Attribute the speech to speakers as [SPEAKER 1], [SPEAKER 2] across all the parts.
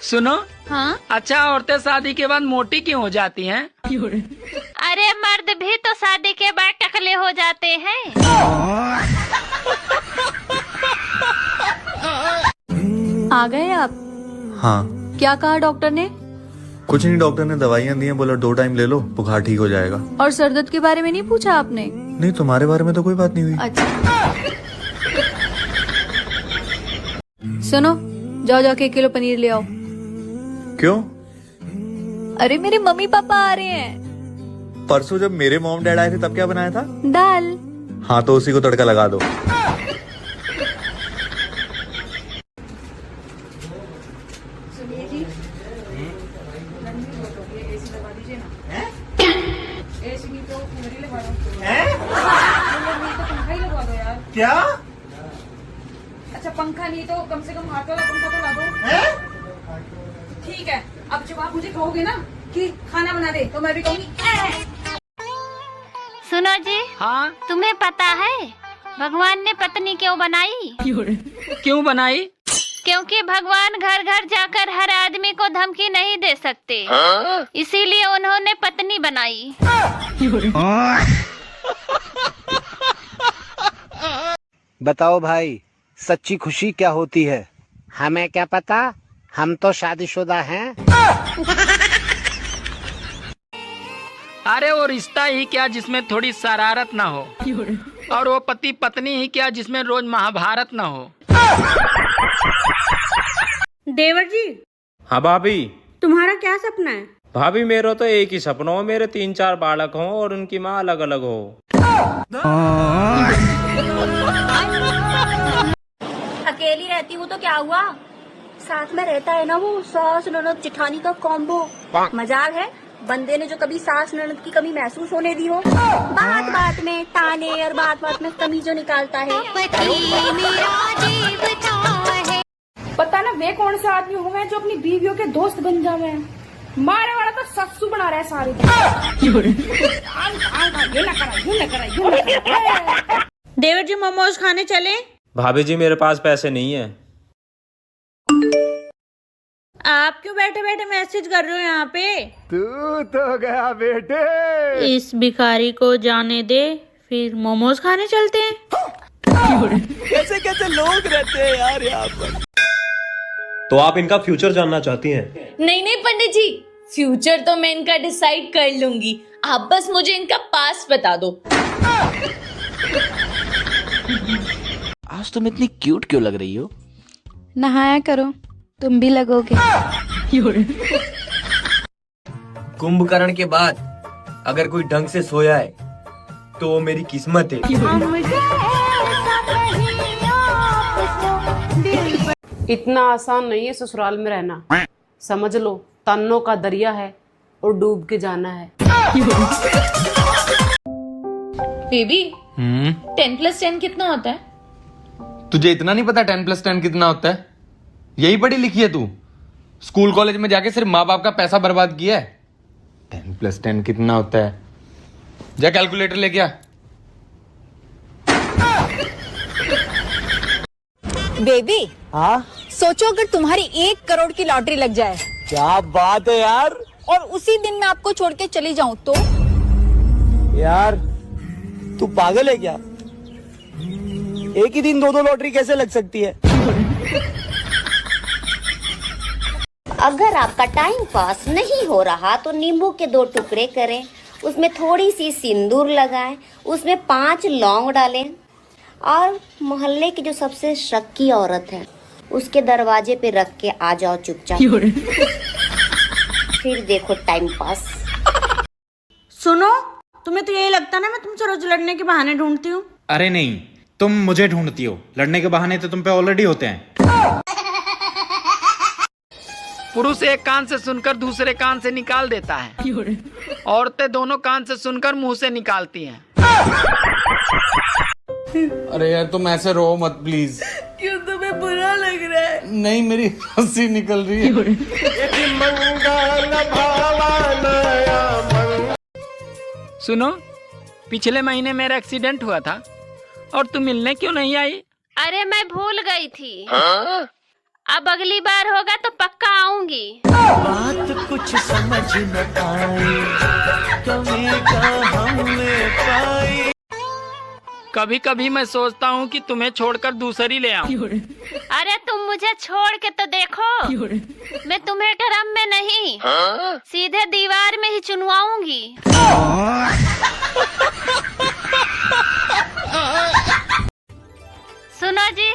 [SPEAKER 1] सुनो।
[SPEAKER 2] हाँ?
[SPEAKER 1] अच्छा, औरतें शादी के बाद मोटी क्यों हो जाती हैं?
[SPEAKER 2] अरे मर्द भी तो शादी के बाद टकले हो जाते हैं।
[SPEAKER 3] आ गए आप?
[SPEAKER 4] हाँ।
[SPEAKER 3] क्या कहा डॉक्टर ने?
[SPEAKER 4] कुछ नहीं, डॉक्टर ने दवाइयाँ दी हैं, बोला 2 टाइम ले लो, बुखार ठीक हो जाएगा।
[SPEAKER 3] और सर दर्द के बारे में नहीं पूछा आपने?
[SPEAKER 4] नहीं, तुम्हारे बारे में तो कोई बात नहीं हुई।
[SPEAKER 3] अच्छा। सुनो, जाओ जाके 1 किलो पनीर ले आओ।
[SPEAKER 4] क्यों?
[SPEAKER 3] अरे मेरे मम्मी पापा आ रहे हैं।
[SPEAKER 4] परसों जब मेरे मॉम डैड आए थे तब क्या बनाया था?
[SPEAKER 3] दाल।
[SPEAKER 4] हाँ, तो उसी को तड़का लगा दो।
[SPEAKER 3] सुनिए जी, एसी लगा दीजिए ना। एसी नहीं तो कूलर ही लगा दो। कूलर नहीं तो पंखा ही लगवा दो यार।
[SPEAKER 5] क्या?
[SPEAKER 3] अच्छा, पंखा नहीं तो कम से कम हाथ वाला पंखा तो ला दो। ठीक है, अब जब आप मुझे कहोगे ना कि खाना बना दे तो मैं भी कहूँगी।
[SPEAKER 2] सुनो जी।
[SPEAKER 1] हाँ?
[SPEAKER 2] तुम्हें पता है भगवान ने पत्नी क्यों बनाई?
[SPEAKER 1] क्यों बनाई?
[SPEAKER 2] क्योंकि भगवान घर घर जाकर हर आदमी को धमकी नहीं दे सकते, इसीलिए उन्होंने पत्नी बनाई।
[SPEAKER 5] बताओ भाई, सच्ची खुशी क्या होती है? हमें क्या पता, हम तो शादीशुदा हैं।
[SPEAKER 1] अरे वो रिश्ता ही क्या जिसमें थोड़ी शरारत ना हो, और वो पति पत्नी ही क्या जिसमें रोज महाभारत ना हो।
[SPEAKER 6] देवर जी।
[SPEAKER 7] हाँ भाभी।
[SPEAKER 6] तुम्हारा क्या सपना है?
[SPEAKER 7] भाभी मेरा तो एक ही सपना हो, मेरे 3-4 बालक हों और उनकी माँ अलग अलग हो।
[SPEAKER 8] अकेली रहती हूँ तो क्या हुआ, साथ में रहता है ना वो सास ननद जेठानी का कॉम्बो। मजाक है, बंदे ने जो कभी सास ननद की कमी महसूस होने दी हो, बात बात में ताने और बात बात में कमी जो निकालता है।
[SPEAKER 6] पता ना वे कौन सा आदमी हो गए जो अपनी बीवियों के दोस्त बन जावे हैं। मारे वाला तो सस्सू बना रहा है सारे। देवर जी, मोमोज खाने चले?
[SPEAKER 7] भाभी जी मेरे पास पैसे नहीं है।
[SPEAKER 6] आप क्यों बैठे बैठे मैसेज कर रहे हो यहाँ पे?
[SPEAKER 5] तू तो गया बेटे।
[SPEAKER 6] इस भिखारी को जाने दे, फिर मोमोज खाने चलते हैं।
[SPEAKER 5] कैसे कैसे लोग रहते हैं यार यहाँ पर।
[SPEAKER 9] तो आप इनका फ्यूचर जानना चाहती हैं?
[SPEAKER 10] नहीं नहीं पंडित जी, फ्यूचर तो मैं इनका डिसाइड कर लूंगी, आप बस मुझे इनका पास्ट बता दो।
[SPEAKER 5] आज तुम इतनी क्यूट क्यों लग रही हो?
[SPEAKER 3] नहाया करो, तुम भी लगोगे।
[SPEAKER 11] कुंभकर्ण के बाद अगर कोई ढंग से सोया है तो वो मेरी किस्मत है।
[SPEAKER 12] इतना आसान नहीं है ससुराल में रहना, समझ लो तन्नों का दरिया है और डूब के जाना है।
[SPEAKER 10] बेबी, 10+10 कितना होता है?
[SPEAKER 13] तुझे इतना नहीं पता 10+10 कितना होता है? यही पढ़ी लिखी है तू? स्कूल कॉलेज में जाके सिर्फ माँ बाप का पैसा बर्बाद किया है। 10+10 कितना होता है? जा कैलकुलेटर लेके आ।
[SPEAKER 8] बेबी,
[SPEAKER 5] हाँ?
[SPEAKER 8] सोचो अगर तुम्हारी 1 करोड़ की लॉटरी लग जाए।
[SPEAKER 5] क्या बात है यार।
[SPEAKER 8] और उसी दिन मैं आपको छोड़ के चली जाऊं तो?
[SPEAKER 5] यार तू पागल है क्या? एक ही दिन 2 लॉटरी कैसे लग सकती है?
[SPEAKER 8] अगर आपका टाइम पास नहीं हो रहा तो नींबू के 2 टुकड़े करें, उसमें थोड़ी सी सिंदूर लगाएं, उसमें 5 लौंग डालें और मोहल्ले की जो सबसे शक्की औरत है उसके दरवाजे पे रख के आ जाओ चुपचाप। फिर देखो टाइम पास।
[SPEAKER 6] सुनो, तुम्हें तो यही लगता ना मैं तुमसे रोज लड़ने के बहाने ढूंढती हूँ?
[SPEAKER 7] अरे नहीं, तुम मुझे ढूंढती हो, लड़ने के बहाने तो तुम पे ऑलरेडी होते हैं।
[SPEAKER 1] पुरुष एक कान से सुनकर दूसरे कान से निकाल देता है, औरतें दोनों कान से सुनकर मुंह से निकालती हैं।
[SPEAKER 13] अरे यार तुम ऐसे रो मत प्लीज।
[SPEAKER 10] क्यों, तुम्हें बुरा लग रहा है?
[SPEAKER 13] नहीं, मेरी हंसी निकल रही है।
[SPEAKER 1] सुनो, पिछले महीने मेरा एक्सीडेंट हुआ था और तुम मिलने क्यों नहीं आई?
[SPEAKER 2] अरे मैं भूल गई थी। अब अगली बार होगा तो पक्का आऊंगी।
[SPEAKER 5] समझ न आई, कमी का हमने पाई।
[SPEAKER 1] कभी कभी मैं सोचता हूँ कि तुम्हें छोड़कर दूसरी ले आऊं।
[SPEAKER 2] अरे तुम मुझे छोड़ के तो देखो, मैं तुम्हें ड्रम में नहीं सीधे दीवार में ही चुनवाऊंगी। सुनो जी,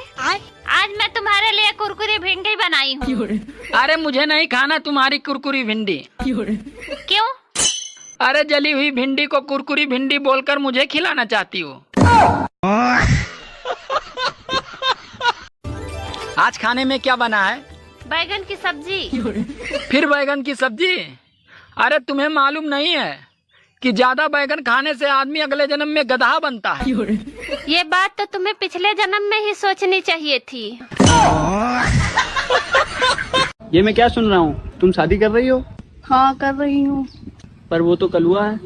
[SPEAKER 2] आज मैं तुम्हारे लिए कुरकुरी भिंडी बनाई हूँ।
[SPEAKER 1] अरे मुझे नहीं खाना तुम्हारी कुरकुरी भिंडी।
[SPEAKER 2] क्यों?
[SPEAKER 1] अरे जली हुई भिंडी को कुरकुरी भिंडी बोलकर मुझे खिलाना चाहती हो। आज खाने में क्या बना है?
[SPEAKER 2] बैगन की सब्जी।
[SPEAKER 1] फिर बैगन की सब्जी? अरे तुम्हें मालूम नहीं है कि ज्यादा बैगन खाने से आदमी अगले जन्म में गधा बनता है।
[SPEAKER 2] ये बात तो तुम्हें पिछले जन्म में ही सोचनी चाहिए थी।
[SPEAKER 5] ये मैं क्या सुन रहा हूँ, तुम शादी कर रही हो?
[SPEAKER 6] हाँ कर रही हूँ।
[SPEAKER 5] पर वो तो कलुआ है।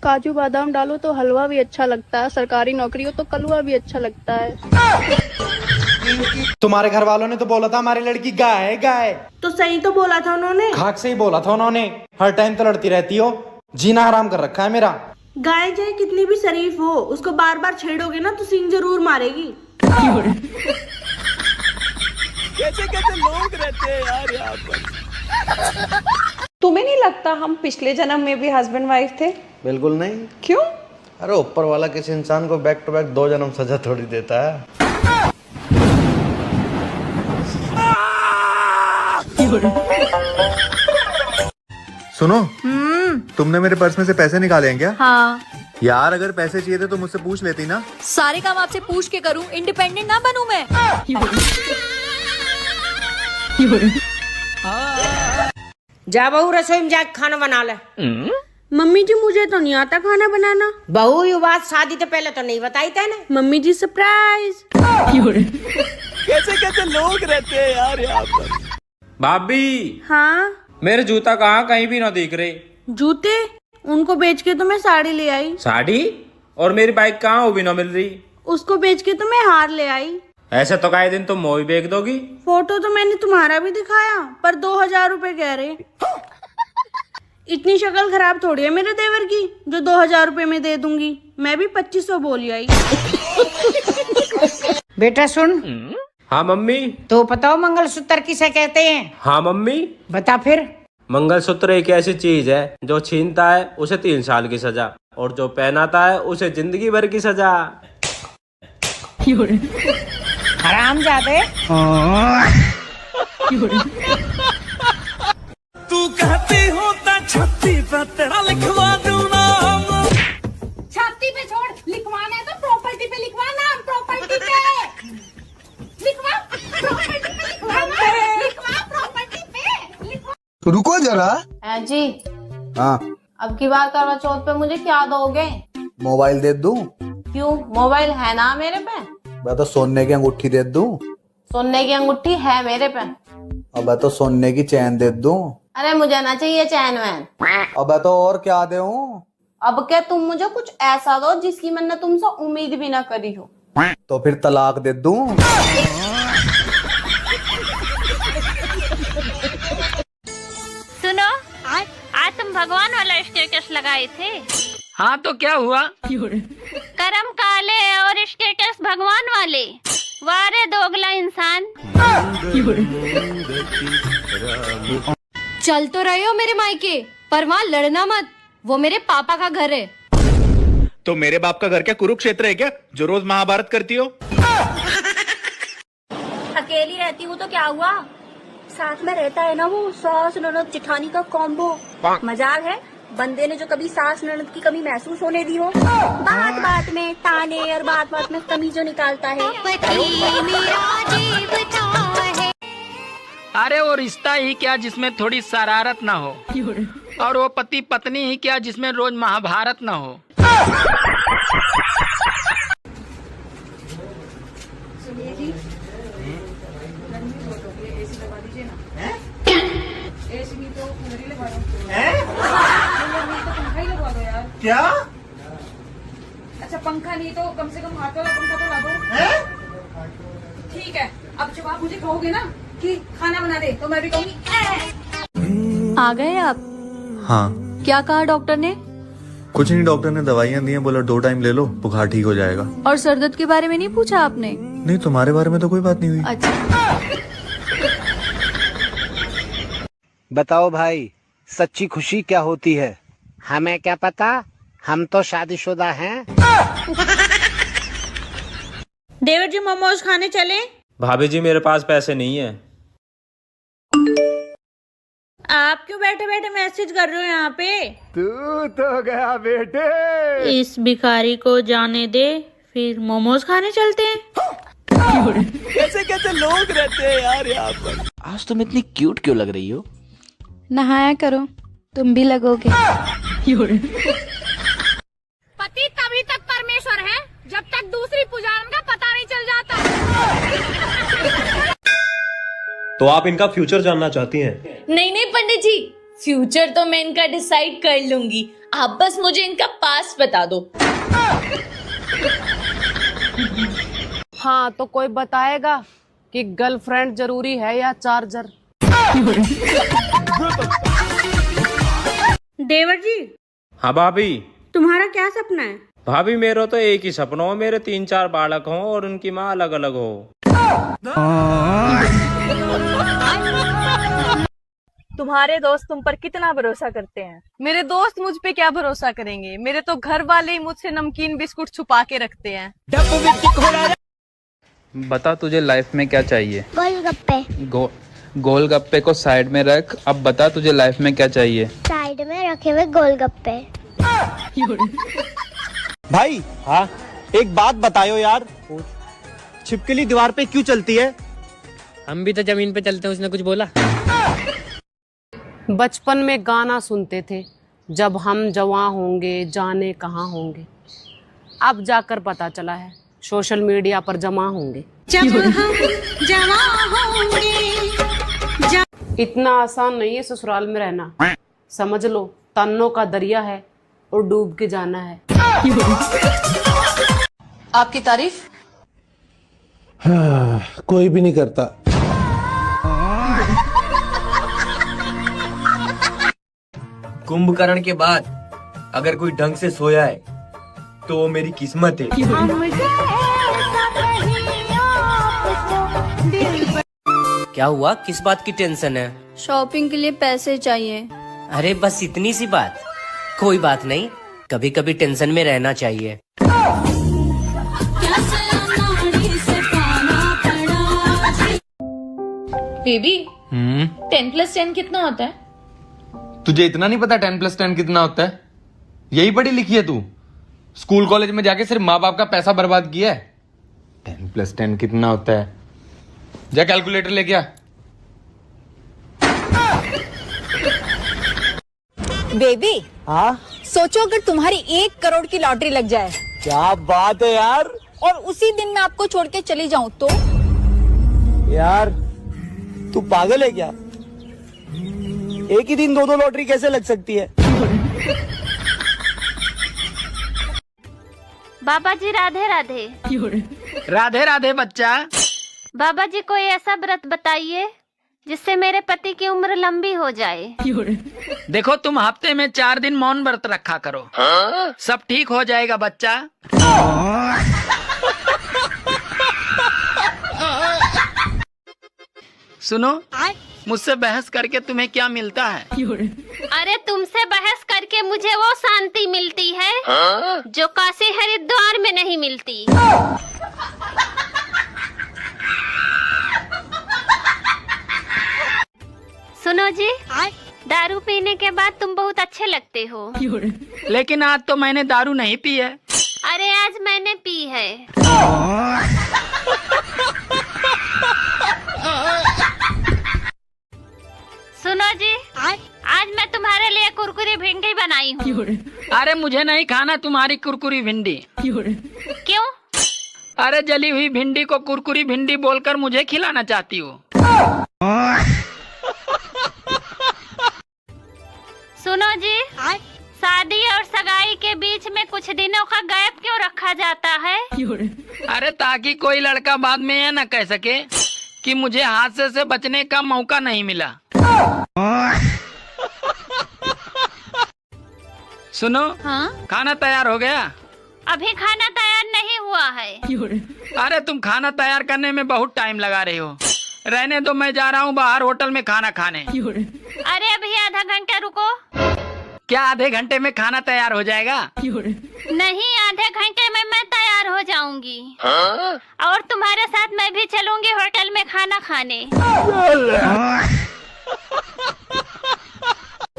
[SPEAKER 6] काजू बादाम डालो तो हलवा भी अच्छा लगता है, सरकारी नौकरी हो तो कलुआ भी अच्छा लगता है।
[SPEAKER 5] तुम्हारे घर वालों ने तो बोला था हमारी लड़की गाय है, गाय।
[SPEAKER 6] तो सही तो बोला था उन्होंने।
[SPEAKER 5] खाक से ही बोला था उन्होंने। हर टाइम तो लड़ती रहती हो, जीना हराम कर रखा है मेरा।
[SPEAKER 6] गाय चाहे कितनी भी शरीफ हो, उसको बार बार छेड़ोगे ना तो सींग जरूर मारेगी।
[SPEAKER 5] कैसे कैसे लोग रहते हैं यार यहाँ पर।
[SPEAKER 3] तुम्हें नहीं लगता हम पिछले जन्म में भी हस्बैंड वाइफ थे?
[SPEAKER 4] बिल्कुल नहीं।
[SPEAKER 3] क्यों?
[SPEAKER 4] अरे ऊपर वाला किसी इंसान को बैक टू बैक 2 जन्म सजा थोड़ी देता है। सुनो, तुमने मेरे पर्स में से पैसे निकाले हैं क्या?
[SPEAKER 10] हाँ।
[SPEAKER 4] यार अगर पैसे चाहिए थे तो मुझसे पूछ लेती ना।
[SPEAKER 10] सारे काम आपसे पूछ के करूं, इंडिपेंडेंट ना बनूं मैं?
[SPEAKER 14] जा बहू रसोई में जाके खाना बना ले।
[SPEAKER 6] मम्मी जी मुझे तो नहीं आता खाना बनाना।
[SPEAKER 14] बहू ये बात शादी तो पहले तो नहीं बताई थे ना।
[SPEAKER 6] मम्मी जी सरप्राइज।
[SPEAKER 5] कैसे कैसे लोग रहते हैं यार यहाँ पर।
[SPEAKER 7] भाभी,
[SPEAKER 6] हाँ
[SPEAKER 7] मेरे जूता कहाँ कहीं भी ना दिख रहे।
[SPEAKER 6] जूते उनको बेच के तो मैं साड़ी ले आई।
[SPEAKER 7] साड़ी? और मेरी बाइक कहाँ वो भी ना मिल रही।
[SPEAKER 6] उसको बेच के तो मैं हार ले आई।
[SPEAKER 7] ऐसे तो कई दिन तुम मोही बेच दोगी।
[SPEAKER 6] फोटो तो मैंने तुम्हारा भी दिखाया, पर 2000 रुपए कह रहे। इतनी शक्ल खराब थोड़ी है मेरे देवर की जो 2000 रुपए में दे दूंगी। मैं भी 2500 बोली आई।
[SPEAKER 14] बेटा सुन।
[SPEAKER 7] हाँ मम्मी।
[SPEAKER 14] तो बताओ मंगलसूत्र किसे कहते हैं?
[SPEAKER 7] हाँ मम्मी।
[SPEAKER 14] बता फिर।
[SPEAKER 7] मंगलसूत्र एक ऐसी चीज है जो छीनता है उसे 3 साल की सजा, और जो पहनाता है उसे जिंदगी भर की सजा।
[SPEAKER 14] हरामजादे।
[SPEAKER 5] तू कहती होता छाती पे तेरा लिखवा दूं नाम।
[SPEAKER 6] छाती पे छोड़, लिखवाना है तो प्रॉपर्टी पे लिखवाना। प्रॉपर्टी पे लिखवा, प्रॉपर्टी पे लिखवा, प्रॉपर्टी पे लिखवा।
[SPEAKER 5] तो रुको जरा।
[SPEAKER 12] जी
[SPEAKER 4] हाँ
[SPEAKER 12] अब की बार करवा चौथ पे मुझे क्या दोगे?
[SPEAKER 4] मोबाइल दे दूं?
[SPEAKER 12] क्यों, मोबाइल है ना मेरे पे।
[SPEAKER 4] मैं तो सोने की अंगूठी दे दूं?
[SPEAKER 12] सोने की अंगूठी है मेरे पे।
[SPEAKER 4] अब तो सोने की चैन दे दूं?
[SPEAKER 12] अरे मुझे ना चाहिए चैन वैन।
[SPEAKER 4] अब तो और क्या दूं?
[SPEAKER 12] अब क्या तुम मुझे कुछ ऐसा दो जिसकी मैंने तुमसे उम्मीद भी ना करी हो।
[SPEAKER 4] तो फिर तलाक दे दूं?
[SPEAKER 2] सुनो, आज तुम भगवान वाला स्टेटस लगाए थे।
[SPEAKER 1] हाँ तो क्या हुआ?
[SPEAKER 2] करम काले और स्टेटस भगवान वाले। वारे दोगला इंसान।
[SPEAKER 10] चल तो रहे हो मेरे मायके, पर वहाँ लड़ना मत, वो मेरे पापा का घर है।
[SPEAKER 13] तो मेरे बाप का घर क्या कुरुक्षेत्र है क्या जो रोज महाभारत करती हो?
[SPEAKER 6] अकेली रहती हूँ तो क्या हुआ, साथ में रहता है ना वो सास ननद जिठानी का कॉम्बो। मजाक है, बंदे ने जो कभी सास ननद की कमी महसूस होने दी हो। बात बात में ताने और बात बात में कमी जो निकालता है।
[SPEAKER 1] अरे वो रिश्ता ही क्या जिसमें थोड़ी शरारत ना हो, और वो पति पत्नी ही क्या जिसमें रोज महाभारत ना हो।
[SPEAKER 3] एसी भी तो कूलर ही लगवा दो। पंखा ही लगवा दो यार।
[SPEAKER 5] क्या?
[SPEAKER 3] अच्छा पंखा नहीं तो कम से कम हाथ वाला पंखा तो ला दो। ठीक है, अब जब आप मुझे कहोगे ना कि खाना बना दे तो मैं भी कहूँगी।
[SPEAKER 10] आ गए आप?
[SPEAKER 15] हाँ।
[SPEAKER 16] क्या कहा डॉक्टर ने?
[SPEAKER 15] कुछ नहीं, डॉक्टर ने दवाइयाँ दी हैं, बोला 2 टाइम ले लो, बुखार ठीक हो जाएगा।
[SPEAKER 16] और सर दर्द के बारे में नहीं पूछा आपने?
[SPEAKER 15] नहीं, तुम्हारे बारे में तो कोई बात नहीं हुई।
[SPEAKER 16] अच्छा।
[SPEAKER 5] बताओ भाई, सच्ची खुशी क्या होती है? हमें क्या पता, हम तो शादीशुदा हैं।
[SPEAKER 17] देवर जी मोमोज खाने चले?
[SPEAKER 7] भाभी जी मेरे पास पैसे नहीं है।
[SPEAKER 17] आप क्यों बैठे बैठे मैसेज कर रहे हो यहाँ पे?
[SPEAKER 5] तू तो गया बेटे।
[SPEAKER 17] इस भिखारी को जाने दे, फिर मोमोज खाने चलते हैं।
[SPEAKER 5] कैसे कैसे लोग रहते हैं यार यहाँ पर।
[SPEAKER 18] आज तुम इतनी क्यूट क्यों लग रही हो?
[SPEAKER 16] नहाया करो, तुम भी लगोगे।
[SPEAKER 2] पति तभी तक परमेश्वर है जब तक दूसरी पुजारन का पता नहीं चल जाता।
[SPEAKER 9] तो आप इनका फ्यूचर जानना चाहती हैं?
[SPEAKER 10] नहीं नहीं पंडित जी, फ्यूचर तो मैं इनका डिसाइड कर लूंगी, आप बस मुझे इनका पास्ट बता दो।
[SPEAKER 12] हाँ तो कोई बताएगा कि गर्लफ्रेंड जरूरी है या चार्जर?
[SPEAKER 17] देवर जी।
[SPEAKER 7] हाँ भाभी।
[SPEAKER 17] तुम्हारा क्या सपना है?
[SPEAKER 7] भाभी मेरा तो एक ही सपना हो, मेरे 3-4 बालक हों और उनकी माँ अलग अलग हो।
[SPEAKER 19] तुम्हारे दोस्त तुम पर कितना भरोसा करते हैं?
[SPEAKER 20] मेरे दोस्त मुझ पे क्या भरोसा करेंगे, मेरे तो घर वाले ही मुझसे नमकीन बिस्कुट छुपा के रखते हैं।
[SPEAKER 21] बता तुझे लाइफ में क्या चाहिए?
[SPEAKER 6] गोलगप्पे।
[SPEAKER 21] गोलगप्पे को साइड में रख, अब बता तुझे लाइफ में क्या चाहिए?
[SPEAKER 6] साइड में रखे हुए गोलगप्पे।
[SPEAKER 5] भाई हाँ, एक बात बताओ यार, छिपकली दीवार पे क्यों चलती है?
[SPEAKER 22] हम भी तो जमीन पे चलते हैं, उसने कुछ बोला?
[SPEAKER 12] बचपन में गाना सुनते थे, जब हम जवां होंगे जाने कहाँ होंगे। अब जाकर पता चला है सोशल मीडिया पर जमा होंगे। इतना आसान नहीं है ससुराल में रहना, समझ लो तन्नों का दरिया है और डूब के जाना है।
[SPEAKER 20] आपकी तारीफ?
[SPEAKER 23] हाँ, कोई भी नहीं करता।
[SPEAKER 11] कुंभकर्ण के बाद अगर कोई ढंग से सोया है तो वो मेरी किस्मत है।
[SPEAKER 18] क्या हुआ, किस बात की टेंशन है?
[SPEAKER 16] शॉपिंग के लिए पैसे चाहिए।
[SPEAKER 18] अरे बस इतनी सी बात, कोई बात नहीं, कभी कभी टेंशन में रहना चाहिए।
[SPEAKER 10] बेबी 10+10 कितना होता है?
[SPEAKER 13] तुझे इतना नहीं पता 10+10 कितना होता है? यही पढ़ी लिखी है तू? स्कूल कॉलेज में जाके सिर्फ माँ बाप का पैसा बर्बाद किया है। 10+10 कितना होता है? जा कैलकुलेटर लेके आ।
[SPEAKER 3] बेबी
[SPEAKER 5] हाँ,
[SPEAKER 3] सोचो अगर तुम्हारी 1 करोड़ की लॉटरी लग जाए।
[SPEAKER 5] क्या बात है यार।
[SPEAKER 3] और उसी दिन मैं आपको छोड़ के चली जाऊं तो?
[SPEAKER 5] यार तू पागल है क्या? एक ही दिन 2 लॉटरी कैसे लग सकती है?
[SPEAKER 2] बाबा जी राधे राधे।
[SPEAKER 1] राधे राधे बच्चा।
[SPEAKER 2] बाबा जी कोई ऐसा व्रत बताइए जिससे मेरे पति की उम्र लंबी हो जाए।
[SPEAKER 1] देखो तुम हफ्ते में 4 दिन मौन व्रत रखा करो, सब ठीक हो जाएगा बच्चा। सुनो, मुझसे बहस करके तुम्हें क्या मिलता है?
[SPEAKER 2] अरे तुमसे बहस करके मुझे वो शांति मिलती है जो काशी हरिद्वार में नहीं मिलती। सुनो जी, दारू पीने के बाद तुम बहुत अच्छे लगते हो।
[SPEAKER 1] लेकिन आज तो मैंने दारू नहीं पी है।
[SPEAKER 2] अरे आज मैंने पी है। सुनो जी, आज मैं तुम्हारे लिए कुरकुरी भिंडी बनाई हूँ।
[SPEAKER 1] अरे मुझे नहीं खाना तुम्हारी कुरकुरी भिंडी।
[SPEAKER 2] क्यों?
[SPEAKER 1] अरे जली हुई भिंडी को कुरकुरी भिंडी बोलकर मुझे खिलाना चाहती हो?
[SPEAKER 2] सुनो जी, शादी और सगाई के बीच में कुछ दिनों का गैप क्यों रखा जाता है?
[SPEAKER 1] अरे ताकि कोई लड़का बाद में यह न कह सके कि मुझे हादसे से बचने का मौका नहीं मिला। सुनो,
[SPEAKER 2] हाँ?
[SPEAKER 1] खाना तैयार हो गया?
[SPEAKER 2] अभी खाना तैयार नहीं हुआ है।
[SPEAKER 1] अरे तुम खाना तैयार करने में बहुत टाइम लगा रही हो। रहने दो, मैं जा रहा हूँ बाहर होटल में खाना खाने।
[SPEAKER 2] अरे अभी आधा घंटा रुको।
[SPEAKER 1] क्या आधे घंटे में खाना तैयार हो जाएगा?
[SPEAKER 2] नहीं, आधे घंटे में मैं तैयार हो जाऊंगी। और तुम्हारे साथ मैं भी चलूंगी होटल में खाना खाने।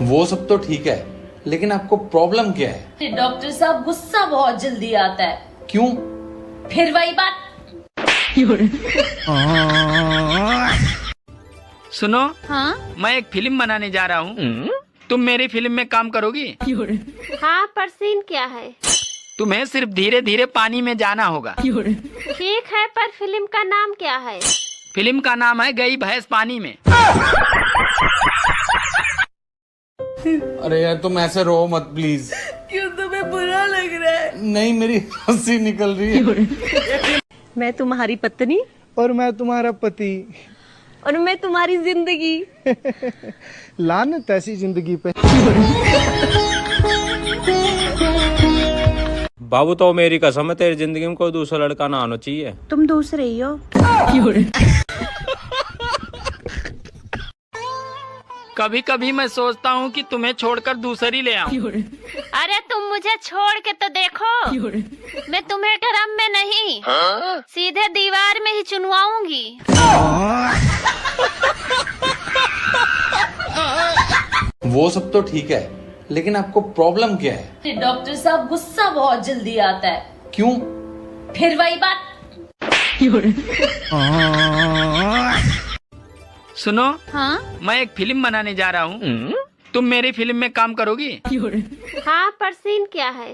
[SPEAKER 13] वो सब तो ठीक है, लेकिन आपको प्रॉब्लम क्या है?
[SPEAKER 10] डॉक्टर साहब, गुस्सा बहुत जल्दी आता है।
[SPEAKER 13] क्यों?
[SPEAKER 10] फिर वही बात।
[SPEAKER 1] सुनो,
[SPEAKER 2] हाँ?
[SPEAKER 1] मैं एक फिल्म बनाने जा रहा हूँ। तुम मेरी फिल्म में काम करोगी?
[SPEAKER 2] हाँ, पर सीन क्या है?
[SPEAKER 1] तुम्हें सिर्फ धीरे धीरे पानी में जाना होगा।
[SPEAKER 2] ठीक है, पर फिल्म का नाम क्या है?
[SPEAKER 1] फिल्म का नाम है गई भैंस पानी में।
[SPEAKER 13] अरे यार तुम ऐसे रो मत प्लीज।
[SPEAKER 10] क्यों, तुम्हें बुरा लग रहा है?
[SPEAKER 13] नहीं, मेरी हंसी निकल रही है।
[SPEAKER 20] मैं तुम्हारी पत्नी
[SPEAKER 5] और मैं तुम्हारा पति
[SPEAKER 20] और मैं तुम्हारी जिंदगी।
[SPEAKER 5] लानत ऐसी जिंदगी पे।
[SPEAKER 7] बाबू तो मेरी कसम है, तेरी जिंदगी में कोई दूसरा लड़का ना आना चाहिए।
[SPEAKER 16] तुम दूसरे ही हो।
[SPEAKER 1] कभी कभी मैं सोचता हूँ कि तुम्हें छोड़कर दूसरी ले आऊं।
[SPEAKER 2] अरे तुम मुझे छोड़ के तो देखो। मैं तुम्हें ड्रम में नहीं, सीधे दीवार में ही चुनवाऊंगी।
[SPEAKER 13] वो सब तो ठीक है, लेकिन आपको प्रॉब्लम क्या है?
[SPEAKER 10] डॉक्टर साहब, गुस्सा बहुत जल्दी आता है।
[SPEAKER 13] क्यों?
[SPEAKER 10] फिर वही बात।
[SPEAKER 1] सुनो,
[SPEAKER 2] हाँ?
[SPEAKER 1] मैं एक फिल्म बनाने जा रहा हूँ। तुम मेरी फिल्म में काम करोगी?
[SPEAKER 2] हाँ, पर सीन क्या है?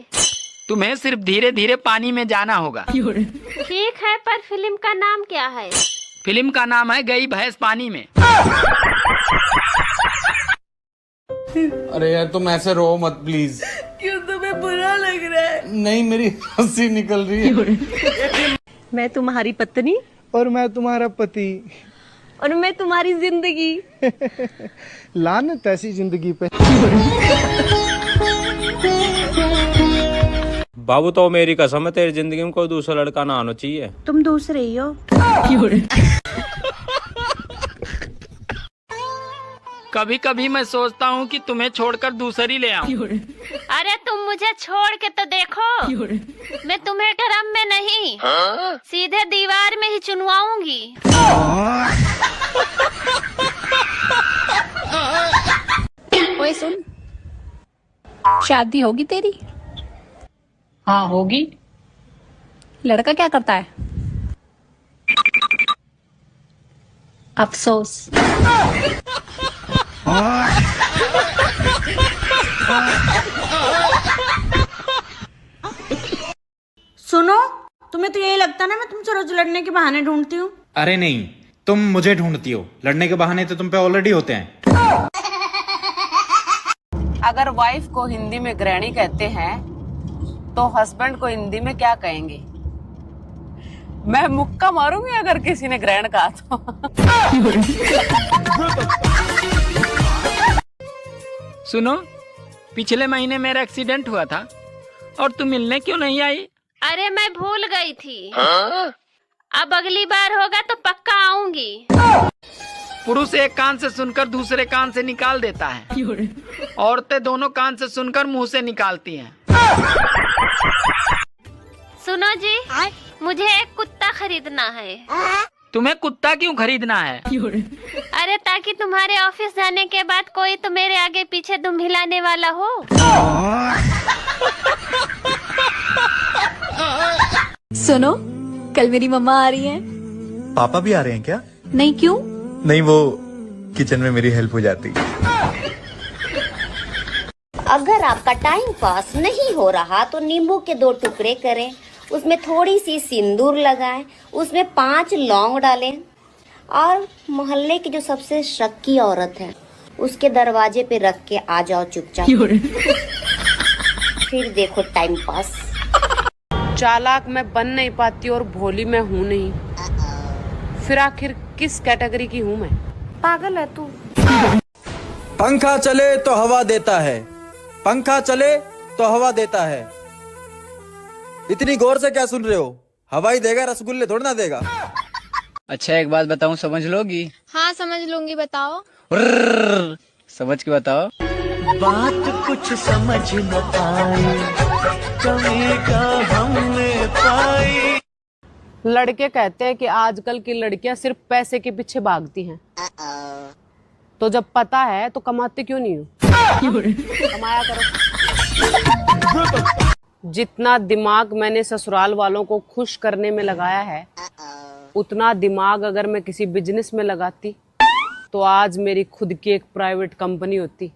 [SPEAKER 1] तुम्हें सिर्फ धीरे धीरे पानी में जाना होगा।
[SPEAKER 2] ठीक है, पर फिल्म का नाम क्या है?
[SPEAKER 1] फिल्म का नाम है गई भैंस पानी में।
[SPEAKER 13] अरे यार तुम ऐसे रो मत प्लीज।
[SPEAKER 10] क्यों, तुम्हें बुरा लग रहा है?
[SPEAKER 13] नहीं, मेरी हंसी निकल रही है।
[SPEAKER 20] मैं तुम्हारी पत्नी
[SPEAKER 5] और मैं तुम्हारा पति
[SPEAKER 20] और मैं तुम्हारी जिंदगी।
[SPEAKER 5] लानत ऐसी जिंदगी पे।
[SPEAKER 7] बाबू तो मेरी कसम है, तेरी जिंदगी में कोई दूसरा लड़का ना आना चाहिए।
[SPEAKER 16] तुम दूसरे ही हो।
[SPEAKER 1] कभी कभी मैं सोचता हूँ कि तुम्हें छोड़कर दूसरी ले आऊं।
[SPEAKER 2] अरे तुम मुझे छोड़ के तो देखो। मैं तुम्हें ड्रम में नहीं, सीधे दीवार में ही चुनवाऊंगी।
[SPEAKER 16] ओए सुन, शादी होगी तेरी?
[SPEAKER 12] हाँ होगी।
[SPEAKER 16] लड़का क्या करता है? अफसोस।
[SPEAKER 19] सुनो, तुम्हें तो यही लगता ना मैं तुमसे रोज लड़ने के बहाने ढूंढती हूँ?
[SPEAKER 8] अरे नहीं, तुम मुझे ढूंढती हो। लड़ने के बहाने तो तुम पे ऑलरेडी होते हैं।
[SPEAKER 12] अगर वाइफ को हिंदी में गृहिणी कहते हैं तो हस्बैंड को हिंदी में क्या कहेंगे? मैं मुक्का मारूंगी अगर किसी ने ग्रहण कहा तो।
[SPEAKER 1] सुनो, पिछले महीने मेरा एक्सीडेंट हुआ था और तुम मिलने क्यों नहीं आई?
[SPEAKER 2] अरे मैं भूल गई थी। अब अगली बार होगा तो पक्का आऊंगी।
[SPEAKER 1] पुरुष एक कान से सुनकर दूसरे कान से निकाल देता है। औरतें दोनों कान से सुनकर मुंह से निकालती हैं।
[SPEAKER 2] सुनो जी, मुझे एक कुत्ता खरीदना है।
[SPEAKER 1] तुम्हें कुत्ता क्यों खरीदना है?
[SPEAKER 2] अरे ताकि तुम्हारे ऑफिस जाने के बाद कोई तो मेरे आगे पीछे दुम हिलाने वाला हो।
[SPEAKER 16] सुनो, कल मेरी मम्मा आ रही है।
[SPEAKER 15] पापा भी आ रहे हैं क्या?
[SPEAKER 16] नहीं, क्यों?
[SPEAKER 15] नहीं, वो किचन में मेरी हेल्प हो जाती।
[SPEAKER 6] अगर आपका टाइम पास नहीं हो रहा तो नींबू के 2 टुकड़े करें, उसमें थोड़ी सी सिंदूर लगाएं, उसमें 5 लौंग डालें और मोहल्ले की जो सबसे शक्की औरत है उसके दरवाजे पे रख के आ जाओ चुपचाप। फिर देखो टाइम पास।
[SPEAKER 12] चालाक मैं बन नहीं पाती और भोली मैं हूँ नहीं, फिर आखिर किस कैटेगरी की हूँ मैं?
[SPEAKER 16] पागल है तू।
[SPEAKER 5] पंखा चले तो हवा देता है, पंखा चले तो हवा देता है। इतनी गौर से क्या सुन रहे हो? हवाई देगा, रसगुल्ले थोड़ा ना देगा।
[SPEAKER 22] अच्छा एक बात बताऊं, समझ लोगी?
[SPEAKER 4] हाँ समझ लूंगी, बताओ।
[SPEAKER 22] समझ के बताओ।
[SPEAKER 14] बात कुछ समझ न पाई, कमी का हमने पाई।
[SPEAKER 12] लड़के कहते हैं कि आजकल की लड़कियां सिर्फ पैसे के पीछे भागती हैं। तो जब पता है तो कमाते क्यों नहीं हो? कमाया करो। जितना दिमाग मैंने ससुराल वालों को खुश करने में लगाया है, उतना दिमाग अगर मैं किसी बिजनेस में लगाती तो आज मेरी खुद की एक प्राइवेट कंपनी होती।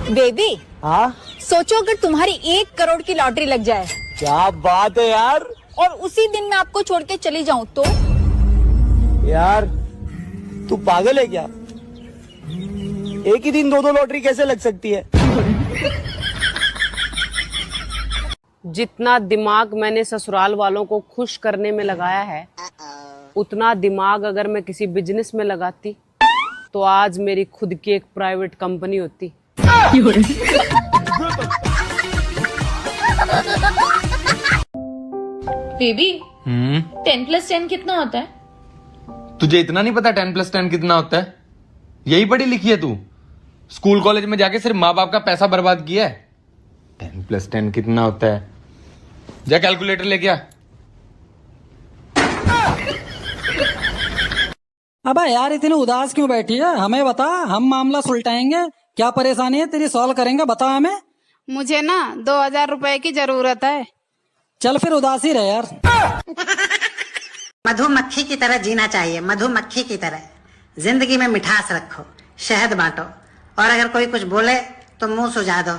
[SPEAKER 16] बेबी,
[SPEAKER 5] हाँ
[SPEAKER 16] सोचो अगर तुम्हारी 1 करोड़ की लॉटरी लग जाए।
[SPEAKER 5] क्या बात है यार।
[SPEAKER 16] और उसी दिन मैं आपको छोड़ के चली जाऊं तो?
[SPEAKER 5] यार तू पागल है क्या? एक ही दिन 2 लॉटरी कैसे लग सकती है?
[SPEAKER 12] जितना दिमाग मैंने ससुराल वालों को खुश करने में लगाया है, उतना दिमाग अगर मैं किसी बिजनेस में लगाती तो आज मेरी खुद की एक प्राइवेट कंपनी होती।
[SPEAKER 10] बेबी 10+10 कितना होता है?
[SPEAKER 13] तुझे इतना नहीं पता 10+10 कितना होता है? यही पढ़ी लिखी है तू? स्कूल कॉलेज में जाके सिर्फ माँ बाप का पैसा बर्बाद किया है। 10+10 कितना होता है? जा कैलकुलेटर लेके आ।
[SPEAKER 23] अबे यार इतनी उदास क्यों बैठी है? हमें बता, हम मामला सुलटाएंगे। क्या परेशानी है तेरी, सॉल्व करेंगे, बता हमें।
[SPEAKER 24] मुझे ना 2000 रुपए की जरूरत है।
[SPEAKER 23] चल फिर उदास ही रहे यार।
[SPEAKER 25] मधुमक्खी की तरह जीना चाहिए, मधुमक्खी की तरह। जिंदगी में मिठास रखो, शहद बांटो, और अगर कोई कुछ बोले तो मुंह सुझा दो।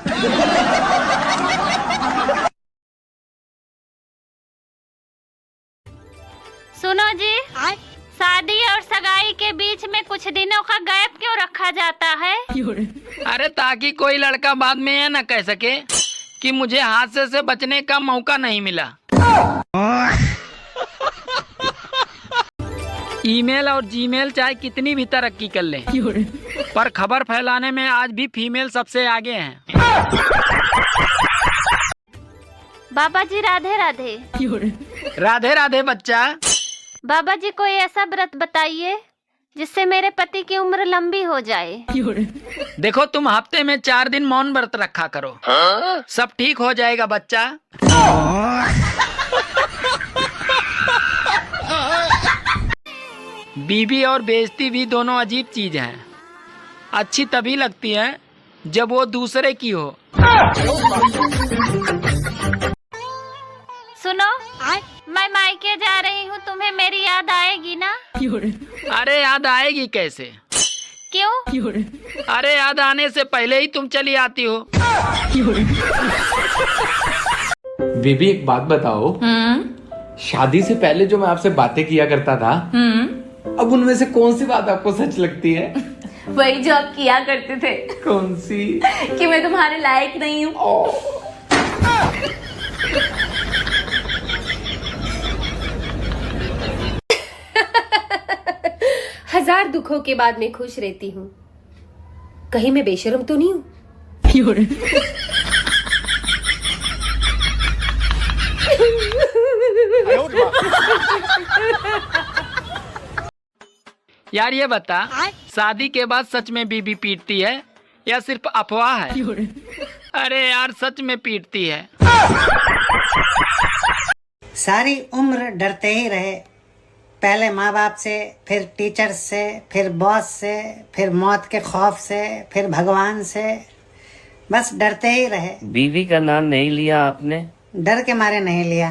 [SPEAKER 2] सुनो जी, शादी और सगाई के बीच में कुछ दिनों का गैप क्यों रखा जाता है?
[SPEAKER 1] अरे ताकि कोई लड़का बाद में यह न कह सके कि मुझे हादसे से बचने का मौका नहीं मिला। ईमेल और जीमेल चाहे कितनी भी तरक्की कर ले, पर खबर फैलाने में आज भी फीमेल सबसे आगे हैं।
[SPEAKER 2] बाबा जी राधे राधे।
[SPEAKER 1] राधे राधे बच्चा।
[SPEAKER 2] बाबा जी कोई ऐसा व्रत बताइए जिससे मेरे पति की उम्र लंबी हो जाए।
[SPEAKER 1] देखो तुम हफ्ते में 4 दिन मौन व्रत रखा करो, सब ठीक हो जाएगा बच्चा। बीवी और बेइज्जती भी दोनों अजीब चीज हैं। अच्छी तभी लगती है जब वो दूसरे की हो।
[SPEAKER 2] सुनो, मैं मायके जा रही हूँ, तुम्हें मेरी याद आएगी ना?
[SPEAKER 1] अरे याद आएगी कैसे?
[SPEAKER 2] क्यों?
[SPEAKER 1] अरे याद आने से पहले ही तुम चली आती हो।
[SPEAKER 13] बेबी एक बात बताओ, शादी से पहले जो मैं आपसे बातें किया करता था, अब उनमें से कौन सी बात आपको सच लगती है?
[SPEAKER 10] वही जो आप किया करते थे।
[SPEAKER 13] कौन सी?
[SPEAKER 10] कि मैं तुम्हारे लायक नहीं हूँ।
[SPEAKER 26] 1000 दुखों के बाद मैं खुश रहती हूँ। कहीं मैं बेशर्म तो नहीं हूँ?
[SPEAKER 1] यार ये बता, शादी के बाद सच में बीबी पीटती है या सिर्फ अफवाह है? अरे यार सच में पीटती है।
[SPEAKER 25] सारी उम्र डरते ही रहे, पहले माँ बाप से, फिर टीचर से, फिर बॉस से, फिर मौत के खौफ से, फिर भगवान से, बस डरते ही रहे।
[SPEAKER 18] बीवी का नाम नहीं लिया आपने?
[SPEAKER 25] डर के मारे नहीं लिया।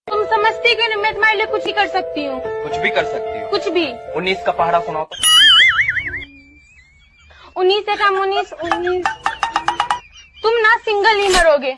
[SPEAKER 24] तुम समझती क्यों नहीं? मैं तुम्हारे लिए कुछ ही कर सकती हूँ।
[SPEAKER 13] कुछ भी कर सकती हूँ।
[SPEAKER 24] कुछ भी।
[SPEAKER 13] 19 का पहाड़ा सुनाओ।
[SPEAKER 24] 19 से कम 19। तुम ना सिंगल ही मरोगे।